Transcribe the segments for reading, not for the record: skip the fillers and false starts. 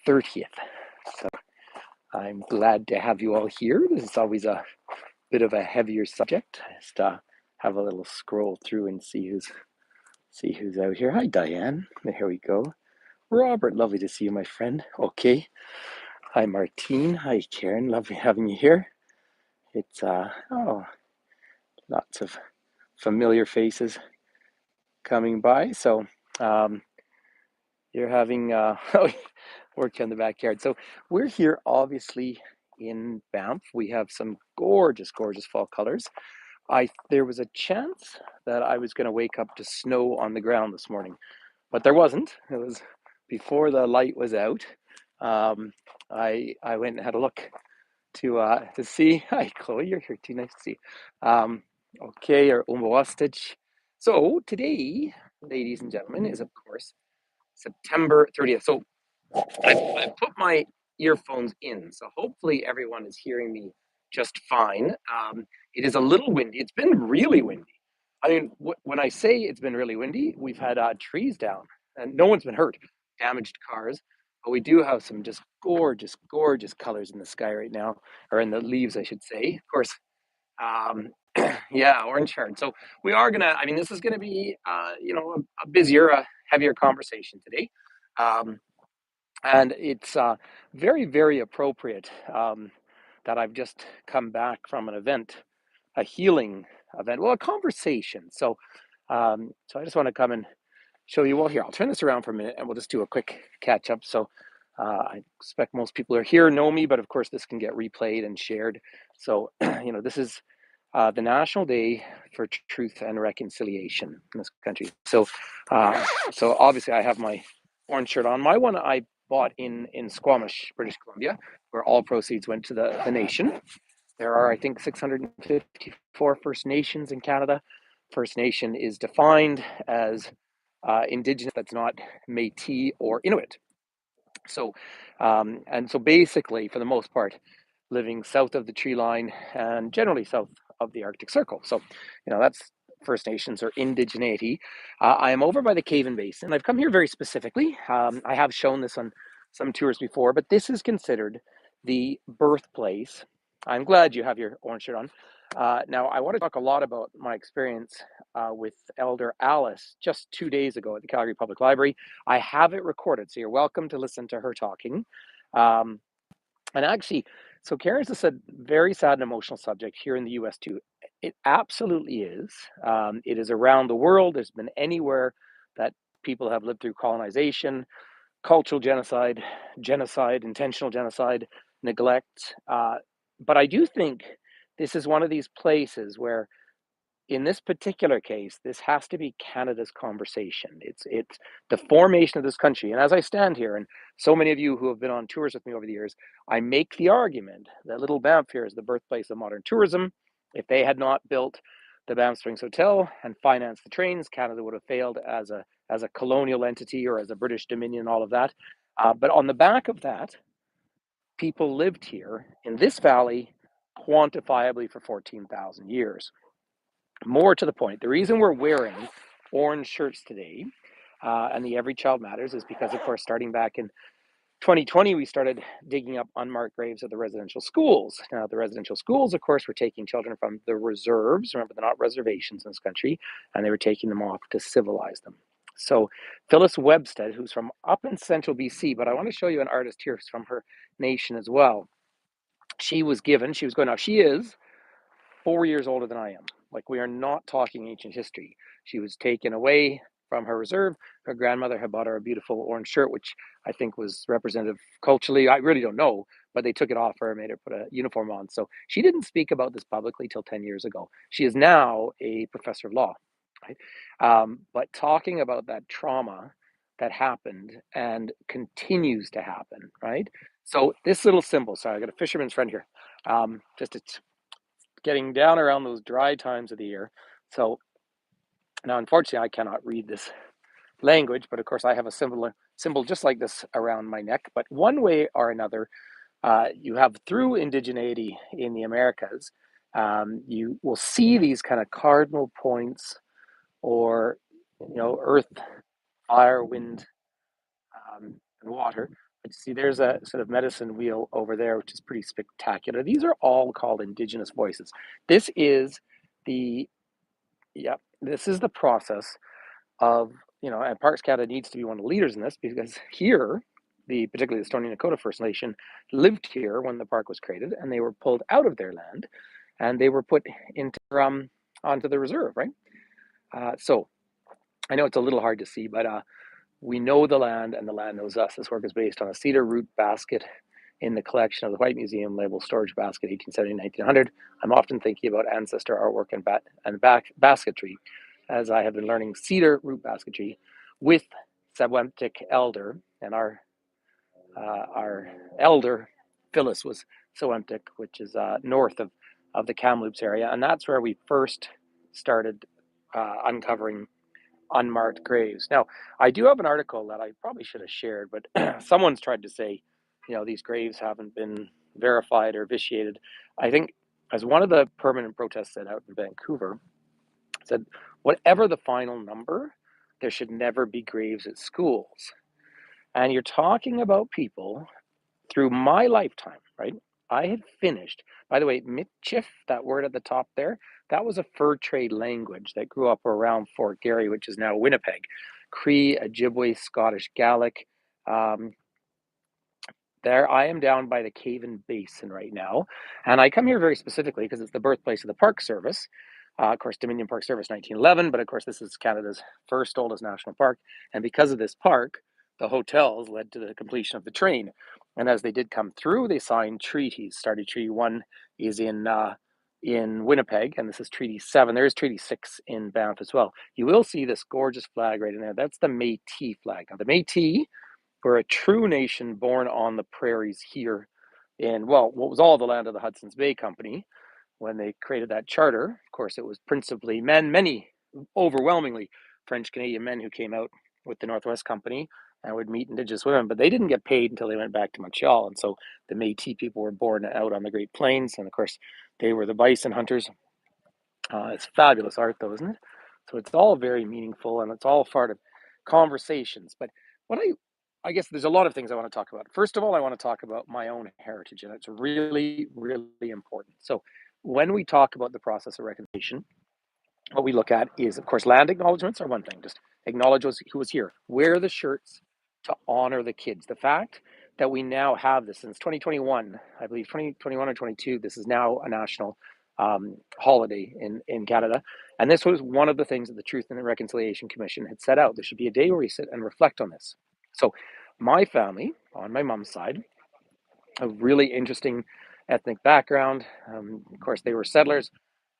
30th. So I'm glad to have you all here. This is always a bit of a heavier subject. Just have a little scroll through and see who's out here. Hi, Diane. Here we go. Robert, lovely to see you, my friend. Okay. Hi, Martine. Hi, Karen. Lovely having you here. It's lots of familiar faces coming by. So um, you're having work in the backyard. So we're here, obviously, in Banff. We have some gorgeous, gorgeous fall colors. There was a chance that I was going to wake up to snow on the ground this morning, but there wasn't. It was before the light was out. Um, I went and had a look to see. Hi, Chloe, you're here too. Nice to see you. Okay, or Umawastich. So today, ladies and gentlemen, is of course September 30th. So I put my earphones in, so hopefully everyone is hearing me just fine. It is a little windy. It's been really windy. I mean, when I say it's been really windy, we've had trees down, and no one's been hurt, damaged cars, but we do have some just gorgeous, gorgeous colors in the sky right now, or in the leaves, I should say. Of course, um, yeah, orange heart. So we are gonna. I mean, this is gonna be, a busier, heavier conversation today. Um, and it's very, very appropriate that I've just come back from an event, a healing event, well, a conversation. So I just want to come and show you. Well, here, I'll turn this around for a minute and we'll just do a quick catch up. So I expect most people are here know me, but of course, this can get replayed and shared. So, this is the National Day for Truth and Reconciliation in this country. So obviously, I have my orange shirt on. My one I bought in Squamish, British Columbia, where all proceeds went to the nation. There are, I think, 654 First Nations in Canada. First Nation is defined as Indigenous that's not Métis or Inuit. So basically, for the most part, living south of the tree line and generally south of the Arctic Circle. So, that's First Nations or indigeneity. I am over by the Caven Basin. I've come here very specifically. I have shown this on some tours before, but this is considered the birthplace. I'm glad you have your orange shirt on. Now, I want to talk a lot about my experience with Elder Alice just 2 days ago at the Calgary Public Library. I have it recorded, so you're welcome to listen to her talking. Um, and actually, so Karen's just a very sad and emotional subject here in the US too. It absolutely is. It is around the world. There's been anywhere that people have lived through colonization, cultural genocide, intentional genocide, neglect. But I do think this is one of these places where, in this particular case, this has to be Canada's conversation. It's the formation of this country. And as I stand here, and so many of you who have been on tours with me over the years, I make the argument that Little Banff here is the birthplace of modern tourism. If they had not built the Banff Springs Hotel and financed the trains, Canada would have failed as a colonial entity or as a British Dominion, all of that. But on the back of that, people lived here in this valley quantifiably for 14,000 years. More to the point, the reason we're wearing orange shirts today and the Every Child Matters is because, of course, starting back in 2020, we started digging up unmarked graves at the residential schools. Now, the residential schools, of course, were taking children from the reserves. Remember, they're not reservations in this country, and they were taking them off to civilize them. So Phyllis Webstead, who's from up in central BC, but I want to show you an artist here who's from her nation as well. She is 4 years older than I am. Like, we are not talking ancient history. She was taken away from her reserve. Her grandmother had bought her a beautiful orange shirt, which I think was representative culturally. I really don't know, but they took it off her, made her put a uniform on. So she didn't speak about this publicly till 10 years ago. She is now a professor of law, right? But talking about that trauma that happened and continues to happen, right? So this little symbol, sorry, I got a fisherman's friend here. Just it's getting down around those dry times of the year. So now, unfortunately, I cannot read this language, but of course, I have a symbol just like this around my neck. But one way or another, you have through indigeneity in the Americas, you will see these kind of cardinal points, or earth, fire, wind, and water. But see, there's a sort of medicine wheel over there, which is pretty spectacular. These are all called indigenous voices. This is the yeah, this is the process of, and Parks Canada needs to be one of the leaders in this because here, particularly the Stoney Nakoda First Nation lived here when the park was created, and they were pulled out of their land, and they were put into onto the reserve, right? So I know it's a little hard to see, but we know the land, and the land knows us. This work is based on a cedar root basket in the collection of the White Museum labeled Storage Basket 1870-1900. I'm often thinking about ancestor artwork and basketry, as I have been learning cedar root basketry with Septic elder, and our elder Phyllis was Septic, which is north of the Kamloops area, and that's where we first started uncovering unmarked graves. Now, I do have an article that I probably should have shared, but someone's tried to say, these graves haven't been verified or vitiated. I think, as one of the permanent protests said out in Vancouver, said, whatever the final number, there should never be graves at schools. And you're talking about people through my lifetime, right? I had finished, by the way, Michif, that word at the top there, that was a fur trade language that grew up around Fort Garry, which is now Winnipeg. Cree, Ojibwe, Scottish Gaelic. Um, there, I am down by the Cavan Basin right now, and I come here very specifically because it's the birthplace of the Park Service. Of course, Dominion Park Service 1911, but of course, this is Canada's first oldest national park. And because of this park, the hotels led to the completion of the train. And as they did come through, they signed treaties. Started Treaty 1 is in Winnipeg, and this is Treaty 7. There is Treaty 6 in Banff as well. You will see this gorgeous flag right in there. That's the Métis flag. Now, the Métis were a true nation born on the prairies here in, well, what was all the land of the Hudson's Bay Company when they created that charter. Of course, it was principally men, many, overwhelmingly French Canadian men who came out with the Northwest Company and would meet Indigenous women, but they didn't get paid until they went back to Montreal. And so the Métis people were born out on the Great Plains. And of course, they were the bison hunters. It's fabulous art, though, isn't it? So it's all very meaningful, and it's all part of conversations. But what I guess there's a lot of things I want to talk about. First of all, I want to talk about my own heritage, and it's really, really important. So when we talk about the process of reconciliation, what we look at is, of course, land acknowledgements are one thing. Just acknowledge who was here. Wear the shirts to honor the kids. The fact that we now have this since 2021, I believe 2021 or 22, this is now a national holiday in Canada. And this was one of the things that the Truth and Reconciliation Commission had set out. There should be a day where we sit and reflect on this. So my family, on my mom's side, a really interesting ethnic background. Of course, they were settlers,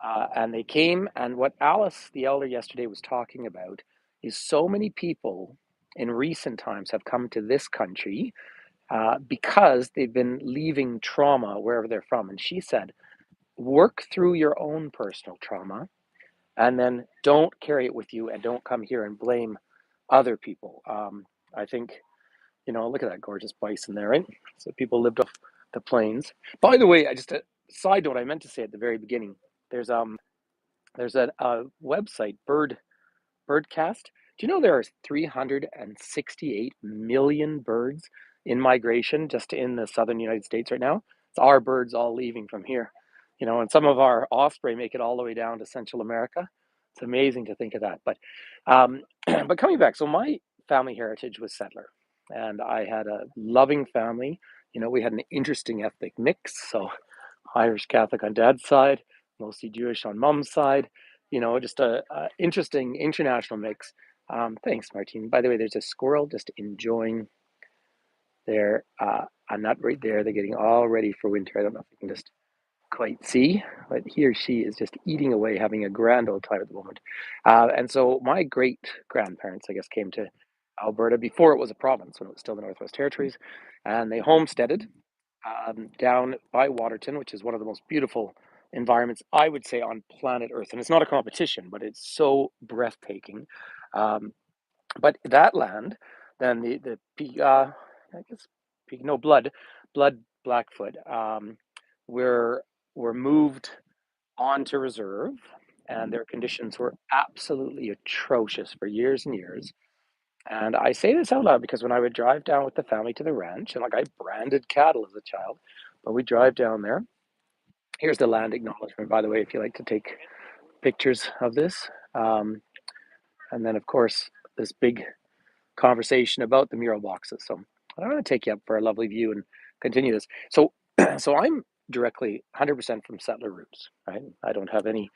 and they came. And what Alice, the elder, yesterday was talking about is so many people in recent times have come to this country because they've been leaving trauma wherever they're from. And she said, work through your own personal trauma and then don't carry it with you and don't come here and blame other people. I think, look at that gorgeous bison there, right? So people lived off the plains. By the way, I just a side note I meant to say at the very beginning. There's a website, Birdcast. Do you know there are 368 million birds in migration just in the southern United States right now? It's our birds all leaving from here, and some of our offspring make it all the way down to Central America. It's amazing to think of that. But but coming back, so my family heritage was settler, and I had a loving family. We had an interesting ethnic mix. So Irish Catholic on dad's side, mostly Jewish on mom's side. Just a interesting international mix. Thanks, Martine. By the way, there's a squirrel just enjoying their a nut right there. They're getting all ready for winter. I don't know if you can just quite see, but he or she is just eating away, having a grand old time at the moment. And so my great grandparents, I guess, came to Alberta before it was a province, when it was still the Northwest Territories, and they homesteaded down by Waterton, which is one of the most beautiful environments, I would say, on planet Earth. And it's not a competition, but it's so breathtaking. Um, but that land, then I guess, no, blood Blackfoot, were were moved onto reserve, and their conditions were absolutely atrocious for years and years. And I say this out loud because when I would drive down with the family to the ranch, and like I branded cattle as a child, but we drive down there. Here's the land acknowledgement, by the way, if you like to take pictures of this. And then, of course, this big conversation about the mural boxes. So I want to take you up for a lovely view and continue this. So, so I'm directly 100% from settler roots, right? I don't have any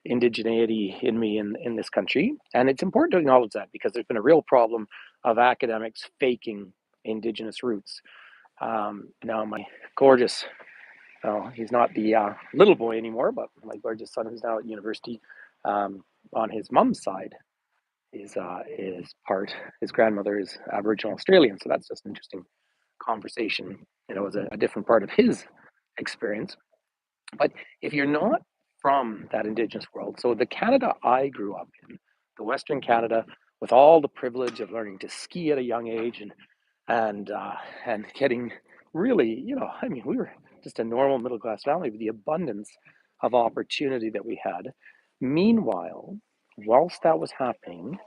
indigeneity in me in this country. And it's important to acknowledge that because there's been a real problem of academics faking indigenous roots. Now, my gorgeous, well, he's not the little boy anymore, but my gorgeous son who's now at university um, on his mom's side is part, his grandmother is Aboriginal Australian. So that's just an interesting conversation, as a different part of his experience. But if you're not from that Indigenous world, so the Canada I grew up in, the Western Canada, with all the privilege of learning to ski at a young age and getting really, I mean, we were just a normal middle class family with the abundance of opportunity that we had. Meanwhile, whilst that was happening,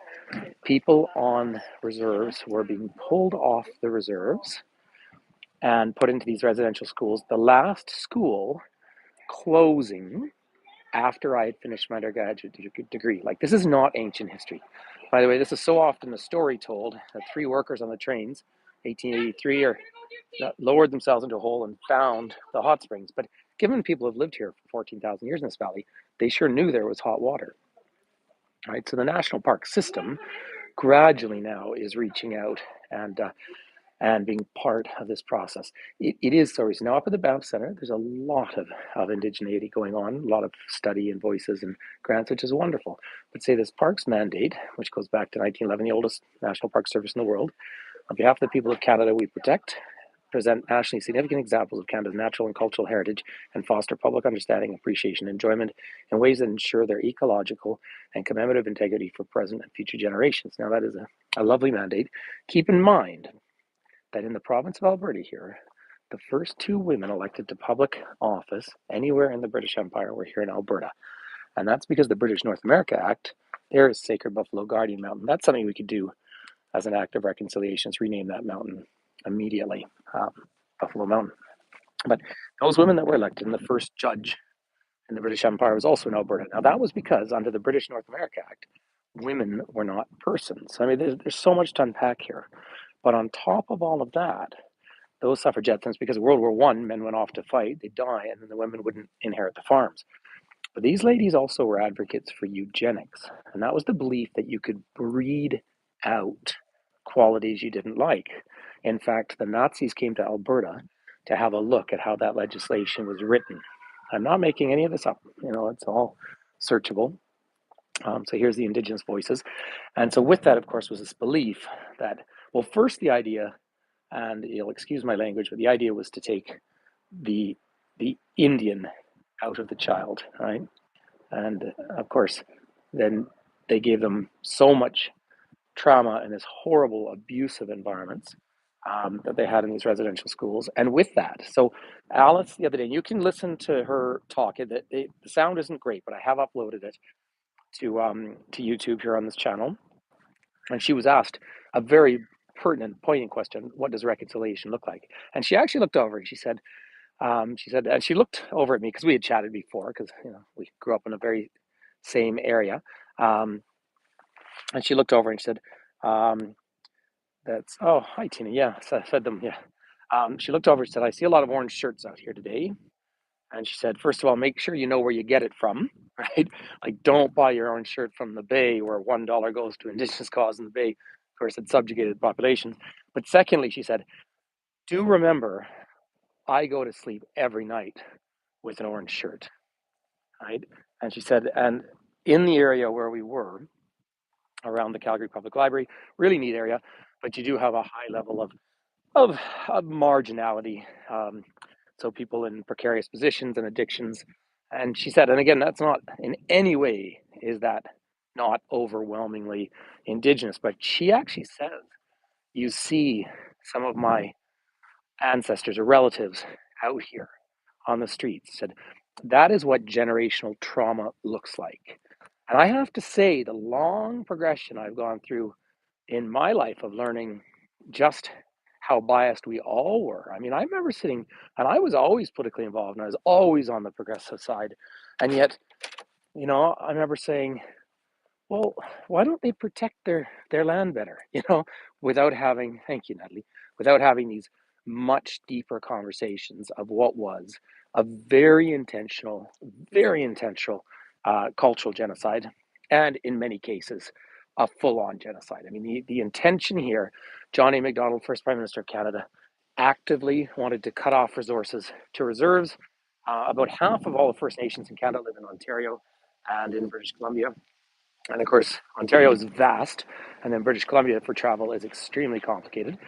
people on reserves were being pulled off the reserves and put into these residential schools. The last school closing after I had finished my undergraduate degree. Like, this is not ancient history. By the way, this is so often the story told that three workers on the trains, 1883, or lowered themselves into a hole and found the hot springs. But given people have lived here for 14,000 years in this valley, they sure knew there was hot water. Right, so the national park system gradually now is reaching out and being part of this process. It is stories. Now, up at the Banff Centre, there's a lot of indigeneity going on, a lot of study and voices and grants, which is wonderful. But say this parks mandate, which goes back to 1911, the oldest national park service in the world, on behalf of the people of Canada, we protect, present nationally significant examples of Canada's natural and cultural heritage, and foster public understanding, appreciation, and enjoyment in ways that ensure their ecological and commemorative integrity for present and future generations. Now, that is a lovely mandate. Keep in mind that in the province of Alberta here, the first two women elected to public office anywhere in the British Empire were here in Alberta. And that's because the British North America Act, there is Sacred Buffalo Guardian Mountain. That's something we could do as an act of reconciliation, is rename that mountain immediately, Buffalo Mountain. But those women that were elected, and the first judge in the British Empire was also in Alberta. Now, that was because under the British North America Act, women were not persons. I mean, there's so much to unpack here. But on top of all of that, those suffragettes, and it's because of World War One, men went off to fight, they'd die, and then the women wouldn't inherit the farms. But these ladies also were advocates for eugenics, and that was the belief that you could breed out qualities you didn't like. In fact, the Nazis came to Alberta to have a look at how that legislation was written. I'm not making any of this up, it's all searchable. So here's the Indigenous voices. And so with that, of course, was this belief that, well, first the idea, and you'll excuse my language, but the idea was to take the Indian out of the child, right? And of course, then they gave them so much trauma in this horrible, abusive environments that they had in these residential schools. And with that, so Alice the other day, you can listen to her talk. The sound isn't great, but I have uploaded it to YouTube here on this channel. And she was asked a very pertinent, poignant question: what does reconciliation look like? And she actually looked over and and she looked over at me because we had chatted before, because we grew up in a very same area. Um, and she looked over and she said, "That's oh, hi Tina, yeah, so I fed them, yeah." She looked over and said, "I see a lot of orange shirts out here today." And she said, "First of all, make sure you know where you get it from, right? Like, don't buy your orange shirt from the Bay, where $1 goes to Indigenous cause in the Bay. Of course, it's subjugated populations. But secondly," she said, "do remember, I go to sleep every night with an orange shirt, right?" And she said, and in the area where we were, around the Calgary Public Library, really neat area, but you do have a high level of, of marginality. So people in precarious positions and addictions. And she said, and again, that's not in any way is that not overwhelmingly Indigenous, but she actually says, you see some of my ancestors or relatives out here on the streets. Said, that is what generational trauma looks like. And I have to say, the long progression I've gone through in my life of learning just how biased we all were. I mean, I remember sitting, and I was always politically involved, and I was always on the progressive side, and yet, I remember saying, well, why don't they protect their land better? Without having, thank you, Natalie, without having these much deeper conversations of what was a very intentional cultural genocide, and in many cases, a full-on genocide. I mean, the intention here, John A. Macdonald, first Prime Minister of Canada, actively wanted to cut off resources to reserves. About half of all the First Nations in Canada live in Ontario and in British Columbia. And of course, Ontario is vast, and then British Columbia for travel is extremely complicated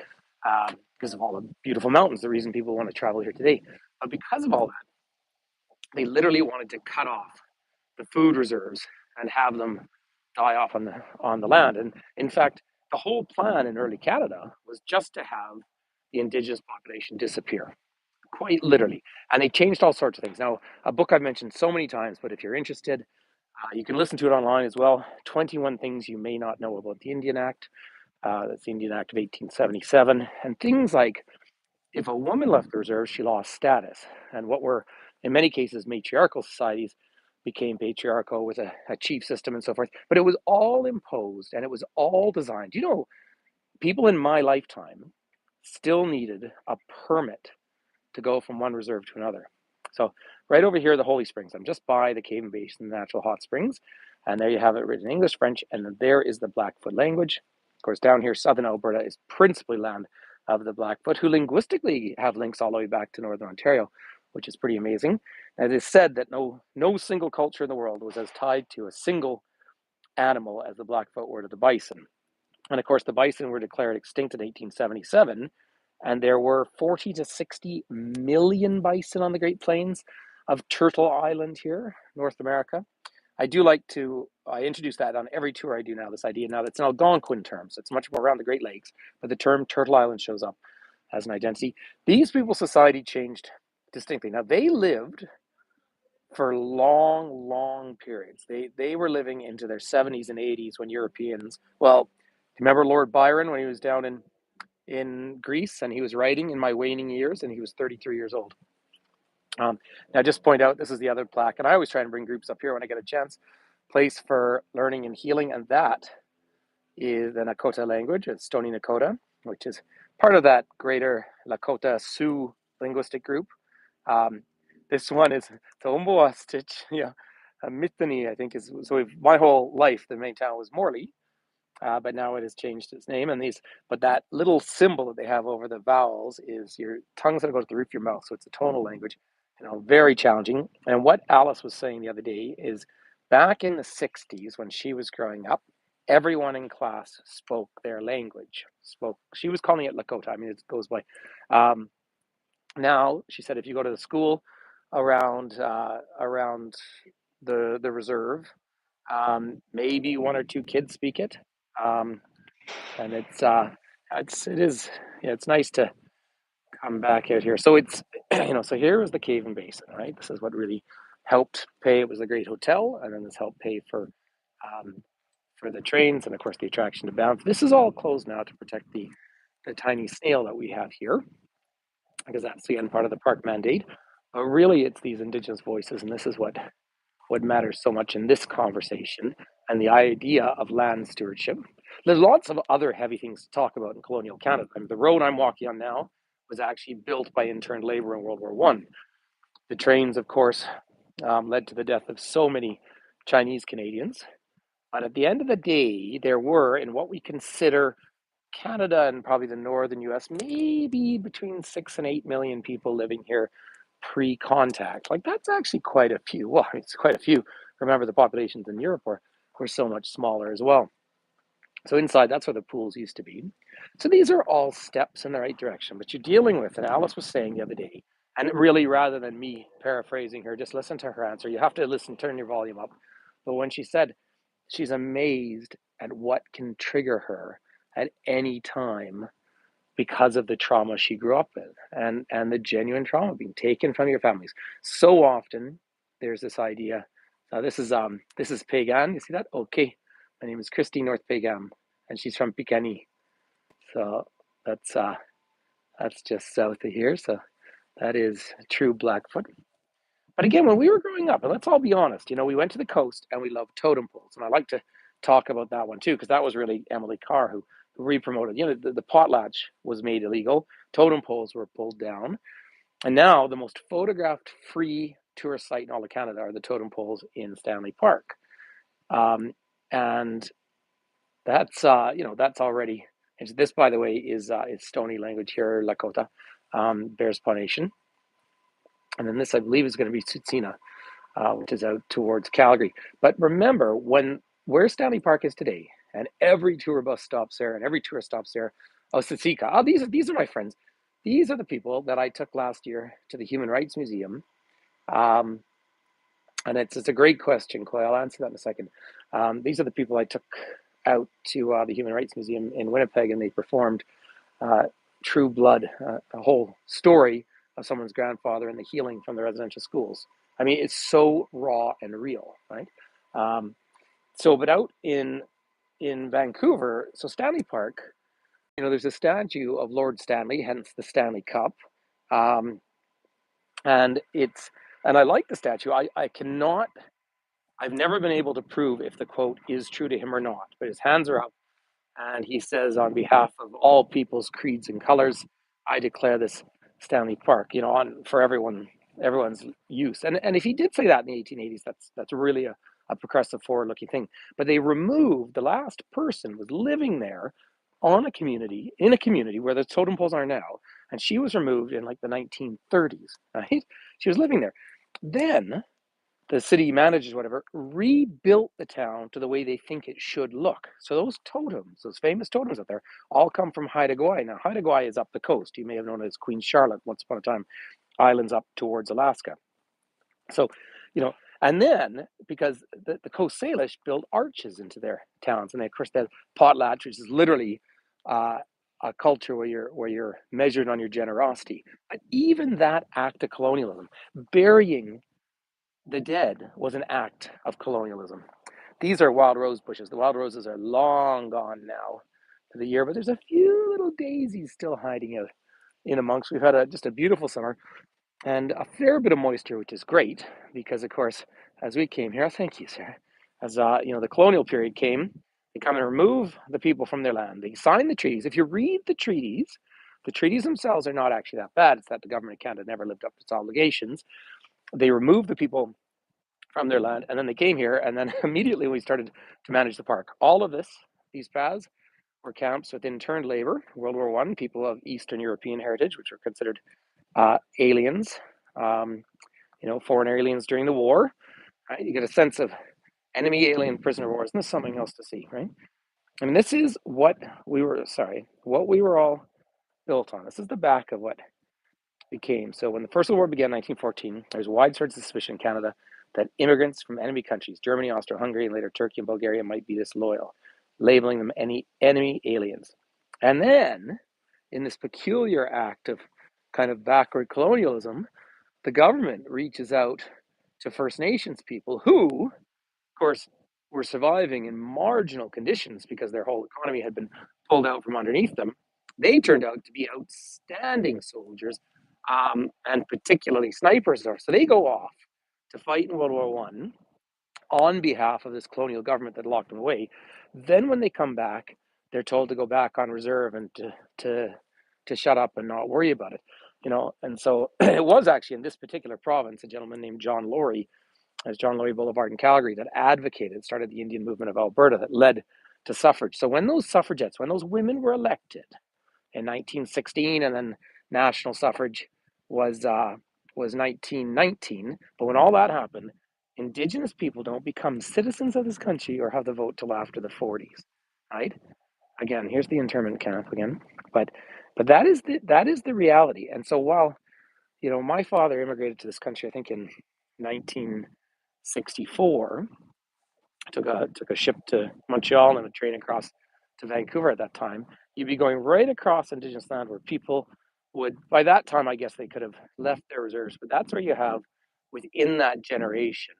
because of all the beautiful mountains, the reason people want to travel here today. But because of all that, they literally wanted to cut off the food reserves and have them die off on the land. And in fact, the whole plan in early Canada was just to have the Indigenous population disappear, quite literally. And they changed all sorts of things. Now, a book I've mentioned so many times, but if you're interested, you can listen to it online as well. 21 Things You May Not Know About the Indian Act. That's the Indian Act of 1877. And things like if a woman left the reserve, she lost status. And what were, in many cases, matriarchal societies became patriarchal with a chief system and so forth. But it was all imposed and it was all designed. People in my lifetime still needed a permit to go from one reserve to another. So right over here, the Holy Springs. I'm just by the Cave and Basin Natural Hot Springs. And there you have it written in English, French, and there is the Blackfoot language. Of course, down here, southern Alberta is principally land of the Blackfoot, who linguistically have links all the way back to northern Ontario, which is pretty amazing. And it is said that no single culture in the world was as tied to a single animal as the Blackfoot were to the bison. And of course, the bison were declared extinct in 1877, and there were 40 to 60 million bison on the Great Plains of Turtle Island here, North America. I introduce that on every tour I do now, this idea. Now, that's an Algonquin term, so it's much more around the Great Lakes, but the term Turtle Island shows up as an identity. These people's society changed distinctly. Now, they lived for long periods. They were living into their 70s and 80s when Europeans, well, remember Lord Byron when he was down in Greece and he was writing In My Waning Years and he was 33 years old. Now, just point out, this is the other plaque, and I always try and bring groups up here when I get a chance. Place for Learning and Healing, and that is the Nakota language. It's Stony Nakota, which is part of that greater Lakota Sioux linguistic group. This one is Toomboa Stitch, Mittany, I think is, so my whole life, the main town was Morley, but now it has changed its name. But that little symbol that they have over the vowels is your tongue's gonna go to the roof of your mouth, so it's a tonal language, very challenging. And what Alice was saying the other day is back in the 60s when she was growing up, everyone in class spoke their language. She was calling it Lakota. I mean, it goes by. Now, she said, if you go to the school around the reserve, maybe one or two kids speak it, and it's nice to come back out here. So it's so here was the Cave and Basin, right? This is what really helped pay. It was a great hotel, and then this helped pay for the trains and of course the attraction to Banff. This is all closed now to protect the tiny snail that we have here, because that's the end part of the park mandate. But really, it's these Indigenous voices, and this is what matters so much in this conversation and the idea of land stewardship. There's lots of other heavy things to talk about in colonial Canada. I mean, the road I'm walking on now was actually built by interned labor in World War One. The trains, of course, led to the death of so many Chinese Canadians. But at the end of the day, there were, in what we consider Canada and probably the northern US, maybe between 6 and 8 million people living here pre-contact. Like, that's actually quite a few. Well, it's quite a few. Remember, the populations in Europe were so much smaller as well. So inside, that's where the pools used to be. So these are all steps in the right direction, but you're dealing with, and Alice was saying the other day, and really, rather than me paraphrasing her, just listen to her answer. You have to listen, turn your volume up. But when she said she's amazed at what can trigger her at any time because of the trauma she grew up with, and the genuine trauma being taken from your families. So often there's this idea. This is Pagan. You see that? Okay. My name is Christy North Pagam, and she's from Picanni. So that's uh, that's just south of here. So that is true Blackfoot. But again, when we were growing up, and let's all be honest, we went to the coast and we loved totem poles, and I like to talk about that one too because that was really Emily Carr who re-promoted. The potlatch was made illegal, totem poles were pulled down, and now the most photographed free tourist site in all of Canada are the totem poles in Stanley Park. And that's already. And this, by the way, is Stony language here, Lakota, Bearspaw Nation, and then this, I believe, is going to be Tsutsina, which is out towards Calgary. But remember, where Stanley Park is today, and every tour bus stops there, and every tourist stops there. Oh, Sitsika. Oh, these are my friends. These are the people that I took last year to the Human Rights Museum. Um, and it's a great question, Clay. I'll answer that in a second. These are the people I took out to the Human Rights Museum in Winnipeg, and they performed uh, True Blood, a whole story of someone's grandfather and the healing from the residential schools. I mean, it's so raw and real, right? Um, but out in Vancouver, so Stanley Park, there's a statue of Lord Stanley, hence the Stanley Cup, um, and I like the statue. I cannot. I've never been able to prove if the quote is true to him or not, but his hands are up and he says, on behalf of all peoples, creeds, and colors, I declare this Stanley Park, for everyone's use. And if he did say that in the 1880s, that's really a progressive, forward-looking thing. But they removed the last person was living there in a community where the totem poles are now, and she was removed in like the 1930s. Right? She was living there. Then the city managers, whatever, rebuilt the town to the way they think it should look. So those totems, those famous totems out there, all come from Haida Gwaii. Now, Haida Gwaii is up the coast. You may have known it as Queen Charlotte once upon a time, islands up towards Alaska. So, you know, and then because the Coast Salish built arches into their towns, and they, of course, they had potlatch, which is literally uh, a culture where you're measured on your generosity. But even that act of colonialism, burying the dead, was an act of colonialism. These are wild rose bushes. The wild roses are long gone now for the year, but there's a few little daisies still hiding out in amongst. We've had just a beautiful summer and a fair bit of moisture, which is great because, of course, as we came here, thank you, sir. As the colonial period came, they come and remove the people from their land. They sign the treaties. If you read the treaties themselves are not actually that bad. It's that the government of Canada never lived up to its obligations. They removed the people from their land, and then they came here, and then immediately we started to manage the park. All of these paths were camps with interned labor, World War I, people of Eastern European heritage, which were considered aliens, foreign aliens during the war. Right? You get a sense of enemy alien prisoner wars, and there's something else to see, right? I mean, this is what we were all built on. This is the back of what became. So when the First World War began in 1914, there was widespread suspicion in Canada that immigrants from enemy countries, Germany, Austria-Hungary, and later Turkey and Bulgaria, might be disloyal, labeling them enemy aliens. And then, in this peculiar act of kind of backward colonialism, the government reaches out to First Nations people who, of course, were surviving in marginal conditions because their whole economy had been pulled out from underneath them. They turned out to be outstanding soldiers, and particularly snipers. So they go off to fight in World War One on behalf of this colonial government that locked them away. Then when they come back, they're told to go back on reserve and to shut up and not worry about it. And so it was actually in this particular province a gentleman named John Laurie, as John Laurie Boulevard in Calgary, that started the Indian movement of Alberta that led to suffrage. So when those women were elected in 1916, and then national suffrage was 1919. But when all that happened, Indigenous people don't become citizens of this country or have the vote till after the 40s, right? Again, here's the internment camp again, but that is the reality. And so while my father immigrated to this country, I think in 1964, took a ship to Montreal and a train across to Vancouver at that time. You'd be going right across Indigenous land where people would, by that time, I guess they could have left their reserves, but that's where you have within that generation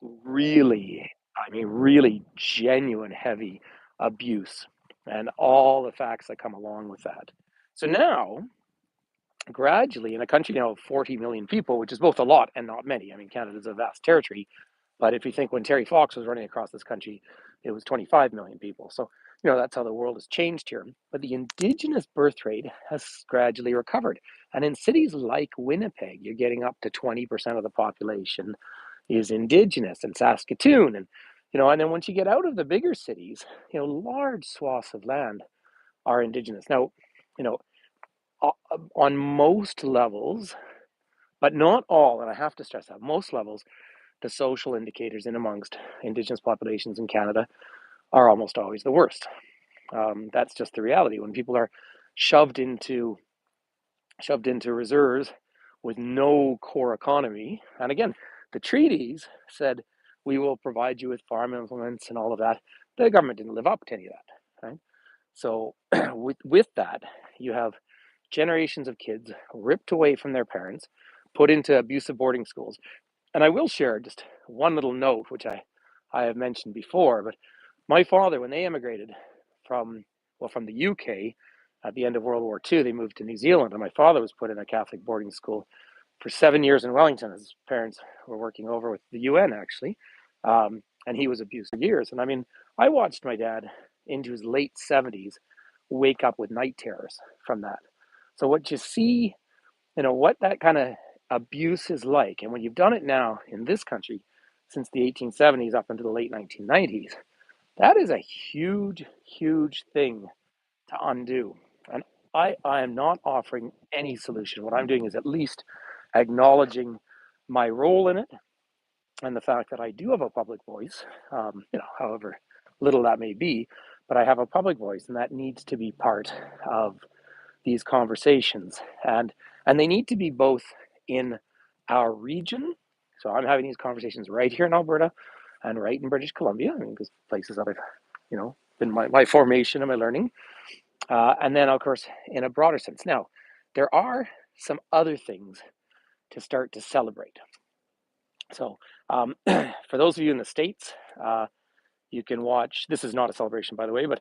really, I mean, really genuine heavy abuse. and all the facts that come along with that. So now, gradually, in a country now of 40 million people, which is both a lot and not many. I mean, Canada's a vast territory, but if you think when Terry Fox was running across this country, it was 25 million people. So, that's how the world has changed here. But the Indigenous birth rate has gradually recovered. And in cities like Winnipeg, you're getting up to 20% of the population is Indigenous, and Saskatoon. And then once you get out of the bigger cities, large swaths of land are Indigenous. Now, you know, on most levels, but not all, and I have to stress that, most levels, the social indicators in amongst Indigenous populations in Canada are almost always the worst. That's just the reality. When people are shoved into reserves with no core economy, and again, the treaties said we will provide you with farm implements and all of that. The government didn't live up to any of that, right? So with that, you have generations of kids ripped away from their parents, put into abusive boarding schools. And I will share just one little note, which I have mentioned before, but my father, when they immigrated from the UK at the end of World War II, they moved to New Zealand, and my father was put in a Catholic boarding school for 7 years in Wellington. His parents were working over with the UN, actually, and he was abused for years. And I mean, I watched my dad into his late 70s wake up with night terrors from that. So what you see, what that kind of abuse is like, and when you've done it now in this country since the 1870s up into the late 1990s, that is a huge, huge thing to undo. And I am not offering any solution. What I'm doing is at least acknowledging my role in it and the fact that I do have a public voice, however little that may be, but I have a public voice, and that needs to be part of these conversations. And they need to be both in our region. So I'm having these conversations right here in Alberta and right in British Columbia, I mean, because places that I've, been my formation and my learning. And then, of course, in a broader sense. Now, there are some other things to start to celebrate. So, for those of you in the States, you can watch. This is not a celebration, by the way, but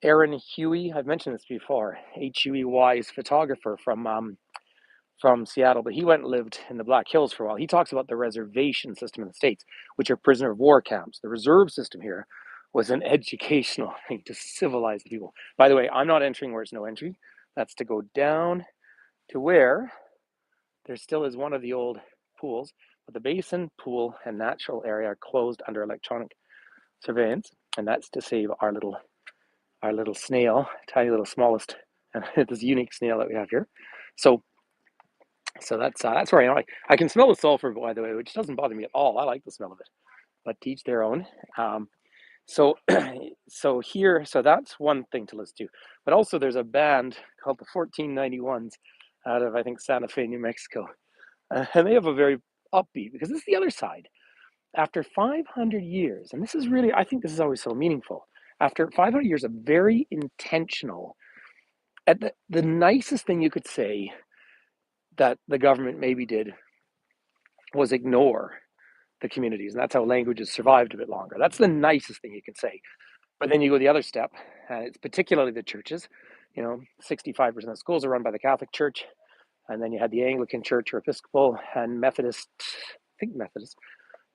Aaron Huey, I've mentioned this before, Huey is photographer from Seattle, but he went and lived in the Black Hills for a while. He talks about the reservation system in the States, which are prisoner of war camps. The reserve system here was an educational thing to civilize the people. By the way, I'm not entering where there's no entry. That's to go down to where there still is one of the old pools, but the basin, pool, and natural area are closed under electronic surveillance, and that's to save our little snail, tiny little smallest, and this unique snail that we have here. So that's where I am. I can smell the sulfur, by the way, which doesn't bother me at all. I like the smell of it, but to each their own. So so that's one thing to listen to. But also there's a band called the 1491s out of, I think, Santa Fe, New Mexico. And they have a very upbeat, because this is the other side. After 500 years, and this is really, I think this is always so meaningful. After 500 years of very intentional, at the nicest thing you could say that the government maybe did was ignore the communities. And that's how languages survived a bit longer. That's the nicest thing you can say. But then you go the other step, and it's particularly the churches. 65% of schools are run by the Catholic Church. And then you had the Anglican Church or Episcopal and Methodist, I think Methodist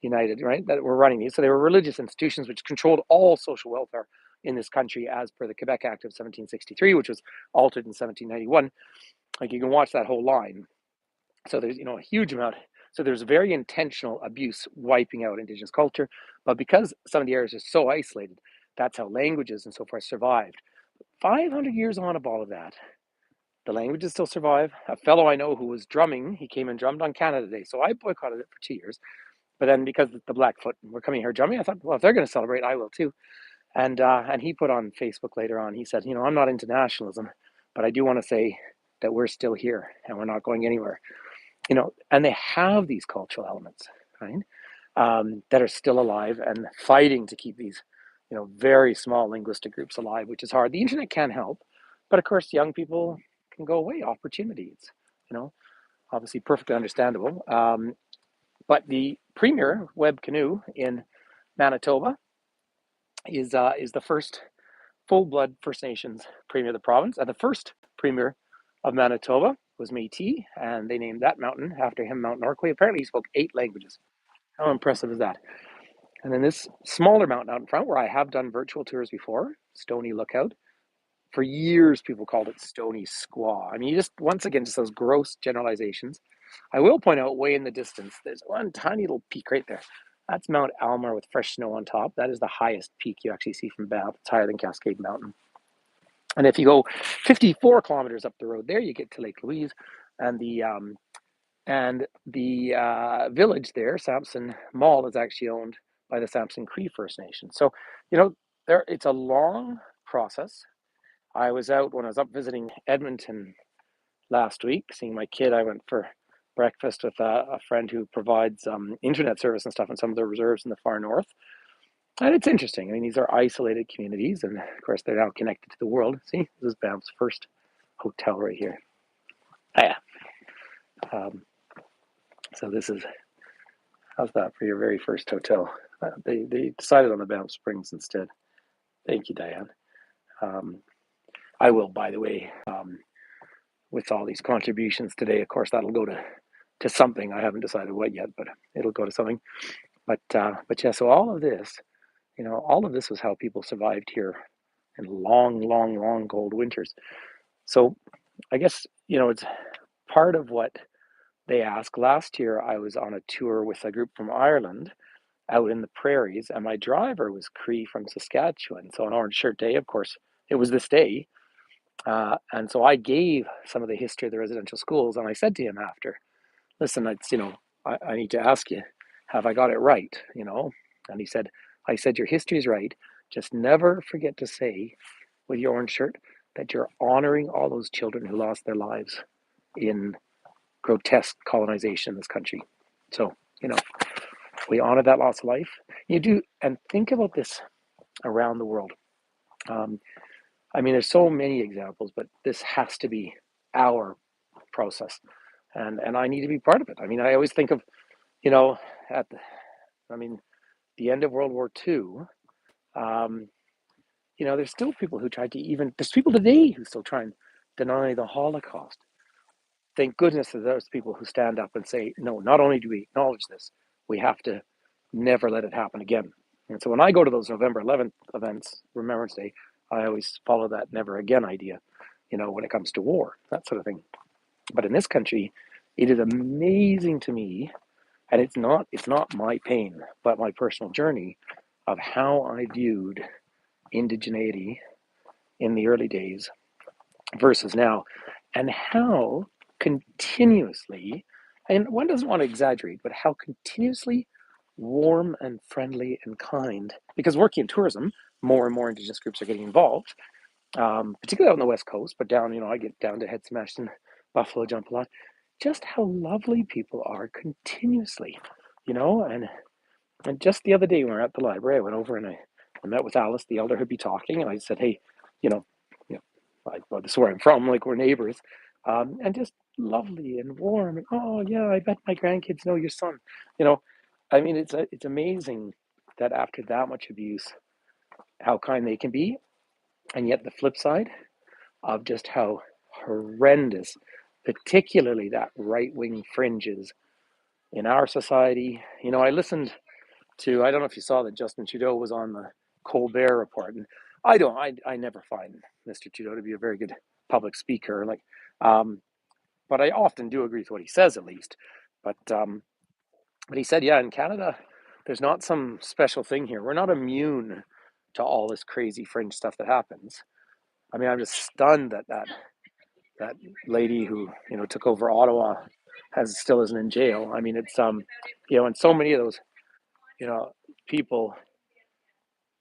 United, right, that were running these. So they were religious institutions which controlled all social welfare in this country as per the Quebec Act of 1763, which was altered in 1791. Like, you can watch that whole line. So there's, a huge amount. So there's very intentional abuse wiping out Indigenous culture. But because some of the areas are so isolated, that's how languages and so forth survived. 500 years on of all of that, the languages still survive. A fellow I know who was drumming, he came and drummed on Canada Day. So I boycotted it for 2 years. But then because the Blackfoot were coming here drumming, I thought, well, if they're going to celebrate, I will too. And he put on Facebook later on, he said, I'm not into nationalism, but I do want to say that we're still here and we're not going anywhere. And they have these cultural elements, right, that are still alive and fighting to keep these, very small linguistic groups alive, which is hard. The internet can help, but of course, young people can go away. Opportunities, obviously perfectly understandable. But the premier, Webb Canoe, in Manitoba, is the first full-blood First Nations premier of the province, and the first premier of Manitoba was Métis, and they named that mountain after him, Mount Norquay. Apparently, he spoke 8 languages. How impressive is that? And then this smaller mountain out in front, where I have done virtual tours before, Stony Lookout. For years, people called it Stony Squaw. I mean, you just, once again, just those gross generalizations. I will point out, way in the distance, there's one tiny little peak right there. That's Mount Almar with fresh snow on top. That is the highest peak you actually see from Banff. It's higher than Cascade Mountain. And if you go 54 kilometers up the road there, you get to Lake Louise, and the village there, Sampson Mall, is actually owned by the Sampson Cree First Nation. So, it's a long process. I was out when I was up visiting Edmonton last week, seeing my kid. I went for breakfast with a friend who provides internet service and stuff in some of the reserves in the far north. And it's interesting. I mean, these are isolated communities, and of course, they're now connected to the world. See, this is Banff's first hotel right here. Oh, yeah. So this is, how's that for your very first hotel? They decided on the Banff Springs instead. Thank you, Diane. I will, by the way, with all these contributions today, of course, that'll go to something. I haven't decided what yet, but it'll go to something. But yeah, so all of this was how people survived here in long cold winters. So I guess, it's part of what they ask. Last year, I was on a tour with a group from Ireland out in the prairies, and my driver was Cree from Saskatchewan. So on Orange Shirt Day, of course, it was this day. And so I gave some of the history of the residential schools, and I said to him after, listen, I need to ask you, have I got it right? And he said, I said, your history is right. Just never forget to say with your orange shirt that you're honoring all those children who lost their lives in grotesque colonization in this country. So, we honor that loss of life. You do, and think about this around the world. I mean, there's so many examples, but this has to be our process, and I need to be part of it. I mean, I always think of, at the end of World War II. There's still people who try to there's people today who still try and deny the Holocaust. Thank goodness that there's people who stand up and say, no, not only do we acknowledge this, we have to never let it happen again. And so when I go to those November 11th events, Remembrance Day, I always follow that never again idea, when it comes to war, that sort of thing. But in this country, it is amazing to me, and it's not my pain, but my personal journey of how I viewed indigeneity in the early days versus now, and how continuously, and one doesn't want to exaggerate, but how continuously warm and friendly and kind, because working in tourism, more and more Indigenous groups are getting involved, particularly out on the West Coast, but down, I get down to Head Smashed and Buffalo Jump a lot, just how lovely people are continuously, and just the other day when we were at the library, I went over and I met with Alice, the elder who'd be talking, and I said, hey, this is where I'm from, like we're neighbors, and just lovely and warm, and oh yeah, I bet my grandkids know your son. It's amazing that after that much abuse, how kind they can be, and yet the flip side of just how horrendous, particularly that right-wing fringe is in our society. I listened to, I don't know if you saw that Justin Trudeau was on the Colbert Report, and I never find Mr. Trudeau to be a very good public speaker, but I often do agree with what he says, at least. But he said, yeah, in Canada, there's not some special thing here. We're not immune to all this crazy fringe stuff that happens. I mean, I'm just stunned that lady who took over Ottawa still isn't in jail. I mean, it's and so many of those people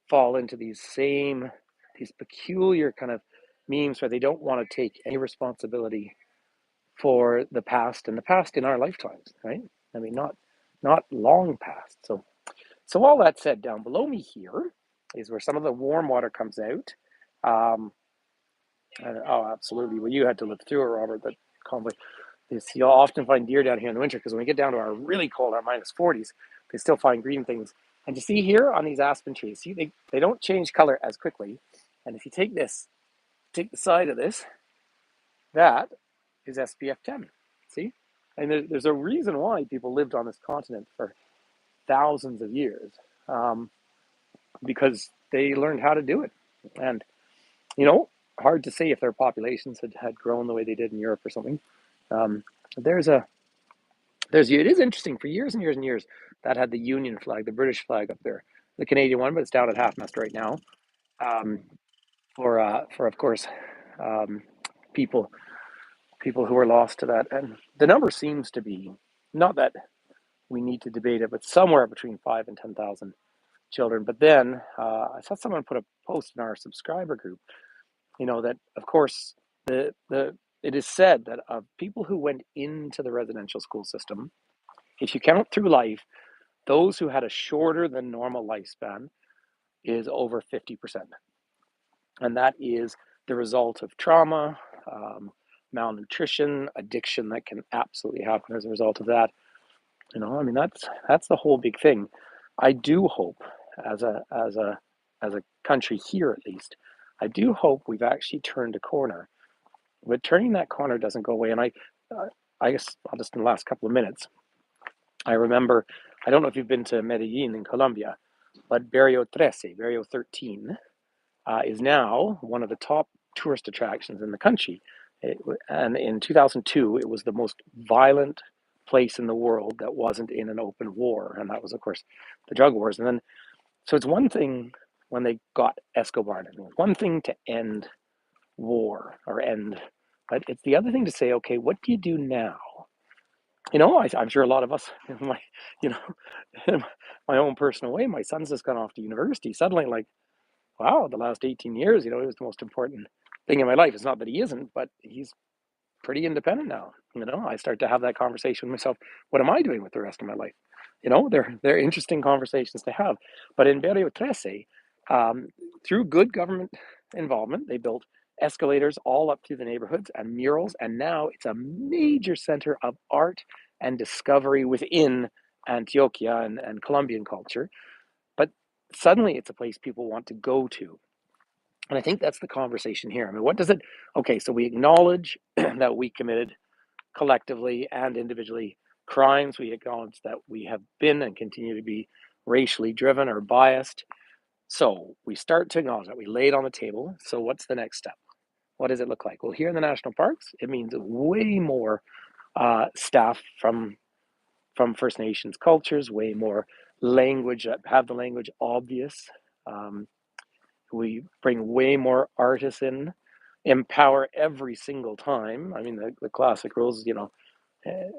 fall into these peculiar kind of memes where they don't want to take any responsibility for the past, and the past in our lifetimes, right? I mean, not long past. So all that said, down below me here is where some of the warm water comes out. Oh, absolutely. Well, you had to live through it, Robert. That convoy. You'll often find deer down here in the winter, because when we get down to our really cold, our minus 40s, they still find green things. And you see here on these aspen trees, see, they don't change color as quickly And if you take the side of this, that is SPF 10. See? And there's a reason why people lived on this continent for thousands of years, um, because they learned how to do it. And, you know, hard to say if their populations had grown the way they did in Europe or something. Um, there's a it is interesting, for years and years and years that had the Union flag, the British flag up there, the Canadian one, but it's down at half mast right now. Um, for of course, um, people who are lost to that, and the number seems to be, not that we need to debate it, but somewhere between 5 and 10,000 children. But then I saw someone put a post in our subscriber group, that of course the it is said that of people who went into the residential school system, if you count through life, those who had a shorter than normal lifespan is over 50%. And that is the result of trauma, malnutrition, addiction that can absolutely happen as a result of that. I mean, that's the whole big thing. I do hope, as a country here at least, I do hope we've actually turned a corner. But turning that corner doesn't go away. And I guess I'll just, in the last couple of minutes, I remember, I don't know if you've been to Medellin in Colombia, but Barrio 13, is now one of the top tourist attractions in the country. And in 2002, it was the most violent place in the world that wasn't in an open war. And that was, of course, the drug wars. And then, so it's one thing when they got Escobar, and one thing to end war or end, but it's the other thing to say, okay, what do you do now? I'm sure a lot of us, in my, you know, in my own personal way, my son's just gone off to university. Suddenly, like, wow, the last 18 years, it was the most important thing in my life. It's not that he isn't, but he's pretty independent now. I start to have that conversation with myself. What am I doing with the rest of my life? They're interesting conversations to have. But in Barrio 13, um, through good government involvement, they built escalators all up through the neighborhoods and murals, and now it's a major center of art and discovery within Antioquia and Colombian culture. But suddenly it's a place people want to go to. And I think that's the conversation here. I mean, what does it, okay, so we acknowledge that we committed collectively and individually crimes. We acknowledge that we have been and continue to be racially driven or biased. So we start to acknowledge that. We lay it on the table. So what's the next step? What does it look like? Well, here in the national parks, it means way more staff from First Nations cultures, way more language, have the language obvious. Um, we bring way more artists in, empower every single time. I mean, the classic rules,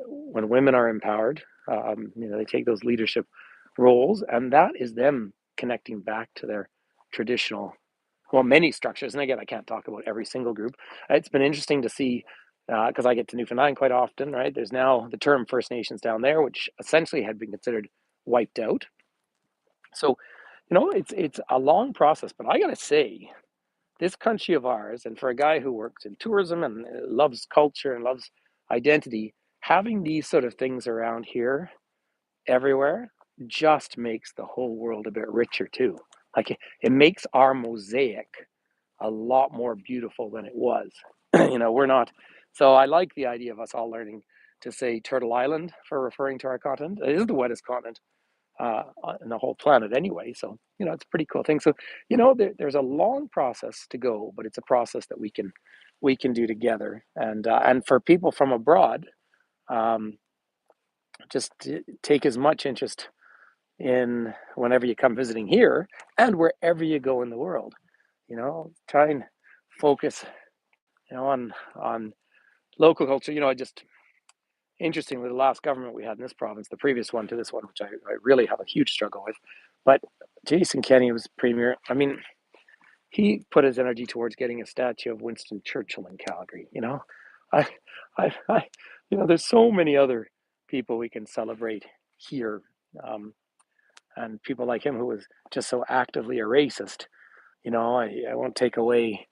when women are empowered, they take those leadership roles, and that is them connecting back to their traditional, well, many structures. And again, I can't talk about every single group. It's been interesting to see, because I get to Newfoundland quite often, right? There's now the term First Nations down there, which essentially had been considered wiped out. So, it's a long process, but I got to say, this country of ours, and for a guy who works in tourism and loves culture and loves identity, having these sort of things around here everywhere just makes the whole world a bit richer too. Like it makes our mosaic a lot more beautiful than it was. We're not. So I like the idea of us all learning to say Turtle Island for referring to our continent. It is the wettest continent in the whole planet anyway. So, it's a pretty cool thing. So, there's a long process to go, but it's a process that we can do together. And for people from abroad, um, just take as much interest in whenever you come visiting here and wherever you go in the world. Try and focus, on local culture. I just Interestingly, the last government we had in this province, the previous one to this one, which I really have a huge struggle with, but Jason Kenney was premier. I mean, he put his energy towards getting a statue of Winston Churchill in Calgary. I, I there's so many other people we can celebrate here, and people like him who was just so actively a racist. I won't take away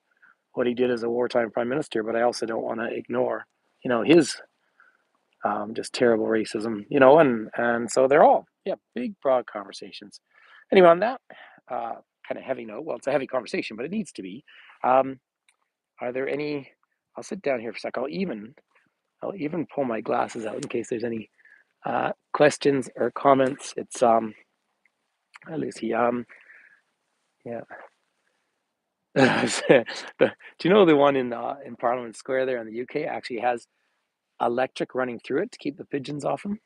what he did as a wartime prime minister, but I also don't want to ignore, his just terrible racism, and so they're all, yeah, big broad conversations. Anyway, on that, uh, kind of heavy note. Well, it's a heavy conversation, but it needs to be. Um, are there any? I'll sit down here for a sec. I'll even pull my glasses out in case there's any questions or comments. It's hi Lucy. Yeah. Do you know the one in Parliament Square there in the UK actually has electric running through it to keep the pigeons off them?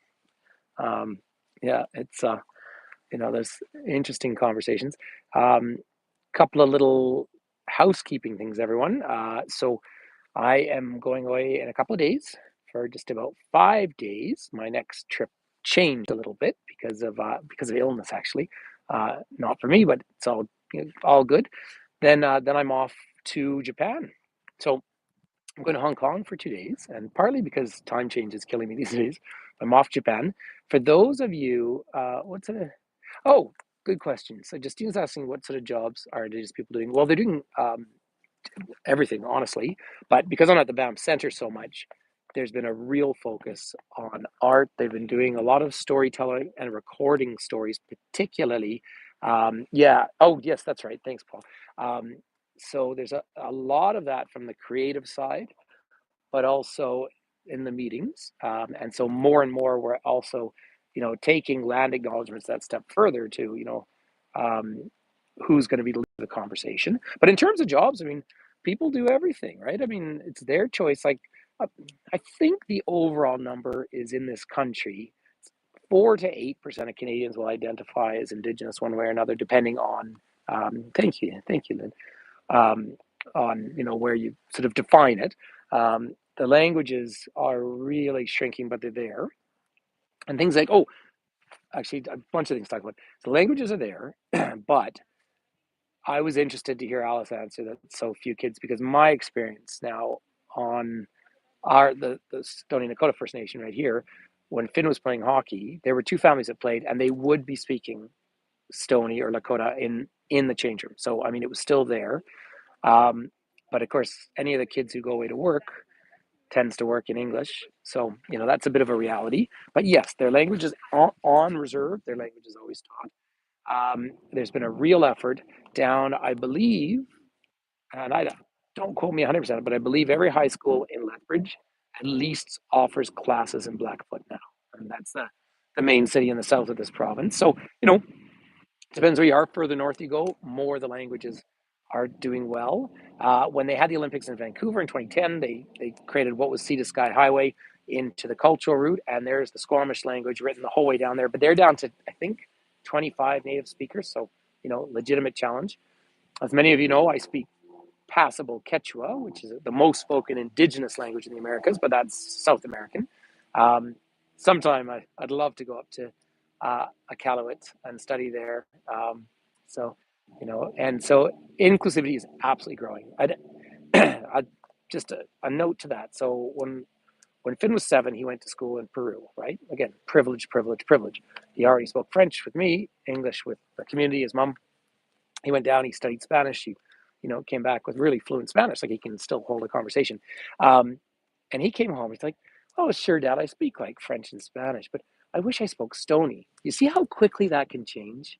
Um, yeah, it's there's interesting conversations. Couple of little housekeeping things, everyone. So I am going away in a couple of days for just about 5 days. My next trip changed a little bit because of illness, actually. Not for me, but it's all good. Then I'm off to Japan. So I'm going to Hong Kong for 2 days, and partly because time change is killing me these days, I'm off Japan. For those of you, what's it? Oh, good question. So Justine's asking what sort of jobs are Indigenous people doing? Well, they're doing everything, honestly. But because I'm at the BAM Center so much, there's been a real focus on art. They've been doing a lot of storytelling and recording stories, particularly. Yeah. Oh, yes, that's right. Thanks, Paul. Um, so there's a lot of that from the creative side, but also in the meetings. And so more and more, we're also, taking land acknowledgements that step further to, um, who's going to be the conversation. But in terms of jobs, I mean, people do everything, right? I mean, it's their choice. Like, uh, I think the overall number is in this country, 4 to 8% of Canadians will identify as Indigenous one way or another, depending on. Thank you, Lynn. Um, on where you sort of define it. The languages are really shrinking, but they're there. And things like, oh, actually, a bunch of things to talk about. The languages are there, but I was interested to hear Alice answer that so few kids, because my experience now on the Stoney Nakoda First Nation right here, when Finn was playing hockey, there were two families that played, and they would be speaking Stoney or Lakota in the change room. So I mean, it was still there. Um, but of course, any of the kids who go away to work tends to work in English. So, that's a bit of a reality. But yes, their language is on reserve. Their language is always taught. There's been a real effort down, I believe, and I don't quote me 100%, but I believe every high school in Lethbridge at least offers classes in Blackfoot now. And that's the main city in the south of this province. So, depends where you are. Further north you go, more the languages are doing well. When they had the Olympics in Vancouver in 2010, they created what was Sea to Sky Highway into the cultural route, and there's the Squamish language written the whole way down there. But they're down to, I think, 25 native speakers, so legitimate challenge. As many of you know, I speak passable Quechua, which is the most spoken Indigenous language in the Americas, but that's South American. Um, Sometime I'd love to go up to Iqaluit and study there. So, and so inclusivity is absolutely growing. I just a note to that. So when Finn was 7, he went to school in Peru, right? Again, privilege, privilege, privilege. He already spoke French with me, English with the community, his mom. He went down, he studied Spanish. He, came back with really fluent Spanish, like he can still hold a conversation. Um, and he came home, he's like, oh, sure, Dad, I speak like French and Spanish, but I wish I spoke Stony. You see how quickly that can change?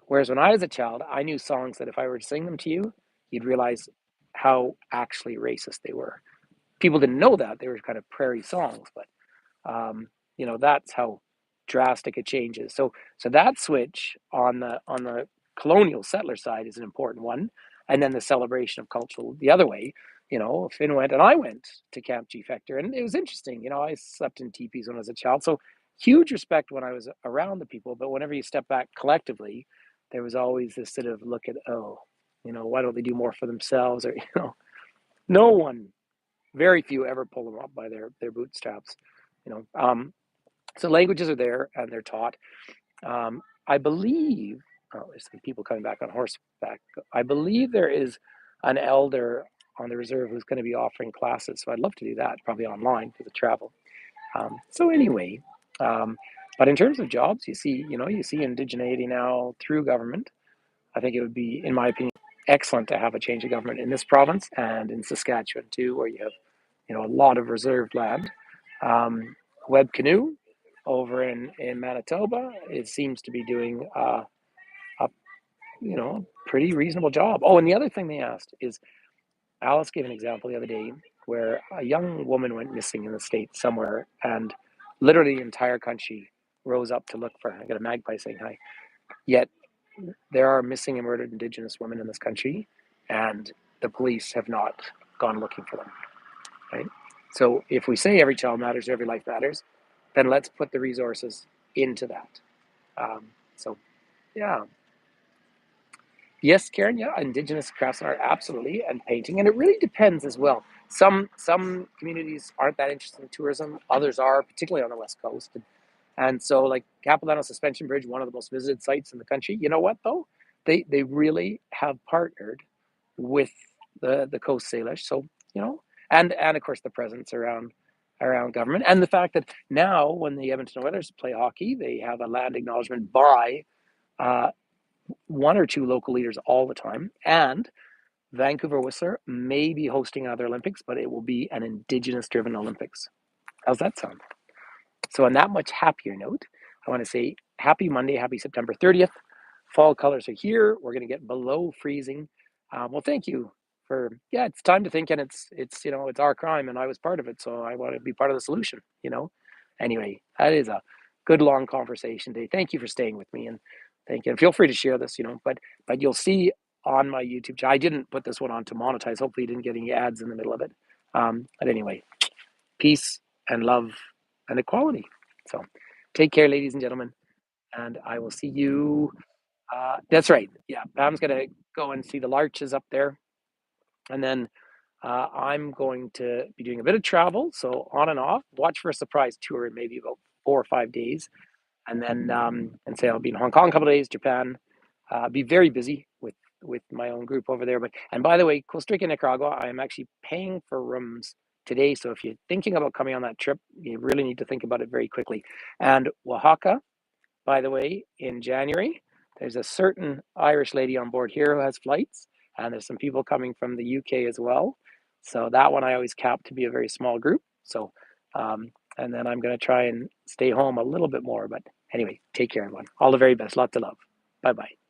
Whereas when I was a child, I knew songs that if I were to sing them to you, you'd realize how actually racist they were. People didn't know that. They were kind of prairie songs, but that's how drastic a change is. So that switch on the colonial settler side is an important one, and then the celebration of cultural the other way. Finn went and I went to Camp G Factor, and it was interesting. I slept in teepees when I was a child, so huge respect when I was around the people. But whenever you step back collectively, there was always this sort of look at, oh, why don't they do more for themselves? Or no one, very few ever pull them up by their bootstraps. You know, um, so languages are there and they're taught. I believe, oh, there's some people coming back on horseback. I believe there is an elder on the reserve who's going to be offering classes. So I'd love to do that, probably online because of travel. So anyway, but in terms of jobs, you see indigeneity now through government. I think it would be, in my opinion, excellent to have a change of government in this province and in Saskatchewan too, where you have a lot of reserved land. Web Canoe over in Manitoba, it seems to be doing a pretty reasonable job. Oh, and the other thing they asked is Alice gave an example the other day where a young woman went missing in the States somewhere, and literally the entire country rose up to look for her. I got a magpie saying hi. Yet there are missing and murdered Indigenous women in this country, and the police have not gone looking for them. Right? So if we say every child matters, every life matters, then let's put the resources into that. So yeah, yes, Karen. Yeah, Indigenous crafts and art, absolutely, and painting, and it really depends as well. Some communities aren't that interested in tourism; others are, particularly on the west coast. And so, like Capilano Suspension Bridge, one of the most visited sites in the country. You know what though? They really have partnered with the Coast Salish. So and of course the presence around government, and the fact that now when the Edmonton Oilers play hockey, they have a land acknowledgement by uh, one or two local leaders all the time. And Vancouver Whistler may be hosting another Olympics, but it will be an Indigenous driven Olympics. How's that sound? So, on that much happier note, I want to say happy Monday, happy September 30th. Fall colors are here. We're going to get below freezing. Well, thank you for, yeah, it's time to think, and it's our crime, and I was part of it, so I want to be part of the solution. Anyway, that is a good long conversation today. Thank you for staying with me, and thank you. And feel free to share this, but you'll see on my YouTube channel. I didn't put this one on to monetize. Hopefully, you didn't get any ads in the middle of it. But anyway, peace and love and equality. So take care, ladies and gentlemen, and I will see you. That's right. Yeah, Pam's going to go and see the larches up there. And then I'm going to be doing a bit of travel. So on and off. Watch for a surprise tour in maybe about 4 or 5 days. And then and say I'll be in Hong Kong a couple of days, Japan. Be very busy with my own group over there. And by the way, Costa Rica, Nicaragua, I am actually paying for rooms today. So if you're thinking about coming on that trip, you really need to think about it very quickly. And Oaxaca, by the way, in January, there's a certain Irish lady on board here who has flights, and there's some people coming from the UK as well. So that one I always cap to be a very small group. So, and then I'm going to try and stay home a little bit more. But anyway, take care, everyone. All the very best. Lots of love. Bye bye.